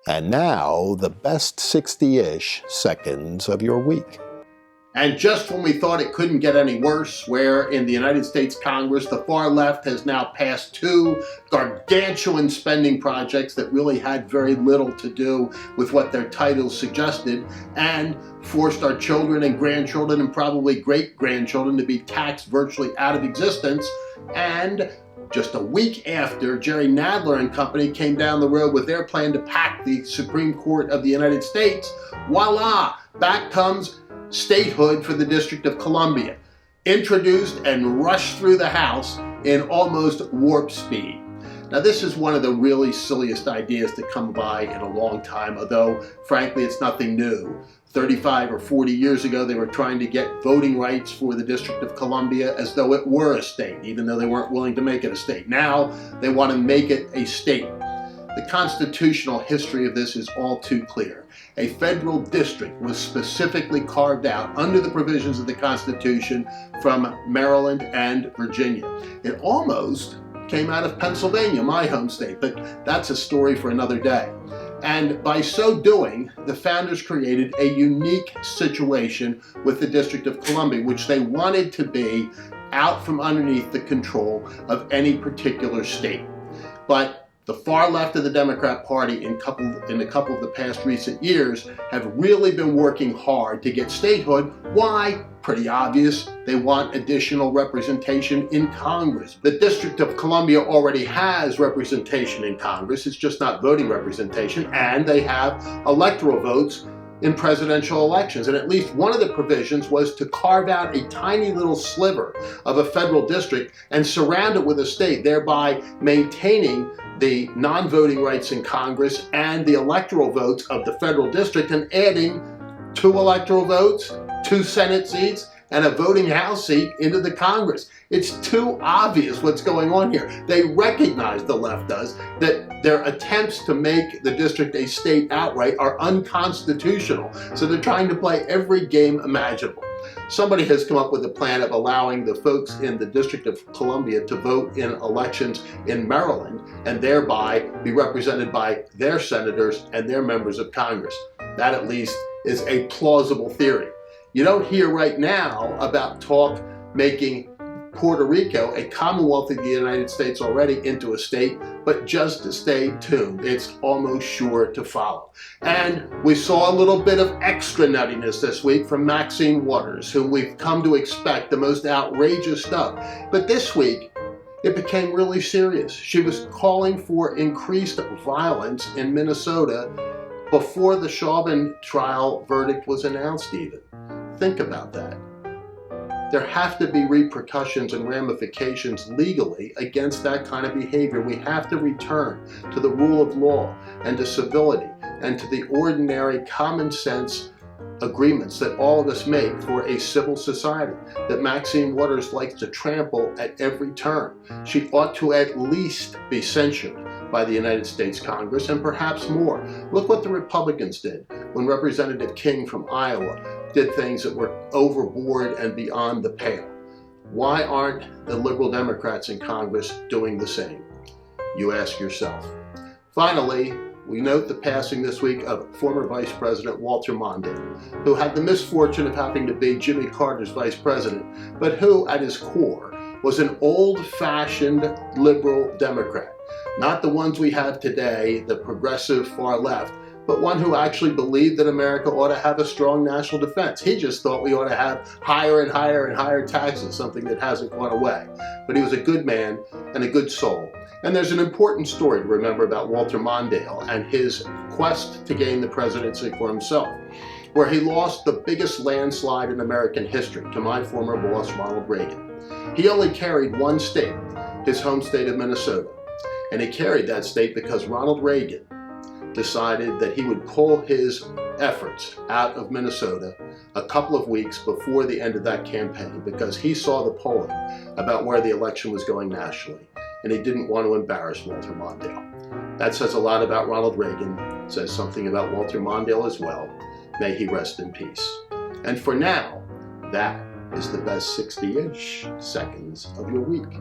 And now, the best 60-ish seconds of your week. And just when we thought it couldn't get any worse, where in the United States Congress, the far left has now passed two gargantuan spending projects that really had very little to do with what their titles suggested, and forced our children and grandchildren and probably great-grandchildren to be taxed virtually out of existence. And just a week after Jerry Nadler and company came down the road with their plan to pack the Supreme Court of the United States, voila, back comes statehood for the District of Columbia, introduced and rushed through the House in almost warp speed. Now, this is one of the really silliest ideas to come by in a long time, although, frankly, it's nothing new. 35 or 40 years ago, they were trying to get voting rights for the District of Columbia as though it were a state, even though they weren't willing to make it a state. Now, they want to make it a state. The constitutional history of this is all too clear. A federal district was specifically carved out under the provisions of the Constitution from Maryland and Virginia. It almost came out of Pennsylvania, my home state, but that's a story for another day. And by so doing, the founders created a unique situation with the District of Columbia, which they wanted to be out from underneath the control of any particular state. But the far left of the Democrat Party in a couple of the past recent years have really been working hard to get statehood. Why? Pretty obvious. They want additional representation in Congress. The District of Columbia already has representation in Congress. It's just not voting representation, and they have electoral votes in presidential elections. And at least one of the provisions was to carve out a tiny little sliver of a federal district and surround it with a state, thereby maintaining the non-voting rights in Congress and the electoral votes of the federal district, and adding 2 electoral votes, 2 Senate seats, and a voting House seat into the Congress. It's too obvious what's going on here. They recognize, the left does, that their attempts to make the district a state outright are unconstitutional. So they're trying to play every game imaginable. Somebody has come up with a plan of allowing the folks in the District of Columbia to vote in elections in Maryland and thereby be represented by their senators and their members of Congress. That at least is a plausible theory. You don't hear right now about talk making Puerto Rico a Commonwealth of the United States already into a state, but just stay tuned. It's almost sure to follow. And we saw a little bit of extra nuttiness this week from Maxine Waters, whom we've come to expect the most outrageous stuff. But this week, it became really serious. She was calling for increased violence in Minnesota before the Chauvin trial verdict was announced even. Think about that. There have to be repercussions and ramifications legally against that kind of behavior. We have to return to the rule of law and to civility and to the ordinary common sense agreements that all of us make for a civil society that Maxine Waters likes to trample at every turn. She ought to at least be censured by the United States Congress, and perhaps more. Look what the Republicans did when Representative King from Iowa did things that were overboard and beyond the pale. Why aren't the liberal Democrats in Congress doing the same? You ask yourself. Finally, we note the passing this week of former Vice President Walter Mondale, who had the misfortune of having to be Jimmy Carter's vice president, but who, at his core, was an old-fashioned liberal Democrat. Not the ones we have today, the progressive far left, but one who actually believed that America ought to have a strong national defense. He just thought we ought to have higher and higher and higher taxes, something that hasn't gone away. But he was a good man and a good soul. And there's an important story to remember about Walter Mondale and his quest to gain the presidency for himself, where he lost the biggest landslide in American history to my former boss, Ronald Reagan. He only carried one state, his home state of Minnesota. And he carried that state because Ronald Reagan decided that he would pull his efforts out of Minnesota a couple of weeks before the end of that campaign, because he saw the polling about where the election was going nationally, and he didn't want to embarrass Walter Mondale. That says a lot about Ronald Reagan, says something about Walter Mondale as well. May he rest in peace. And for now, that is the best 60-ish seconds of your week.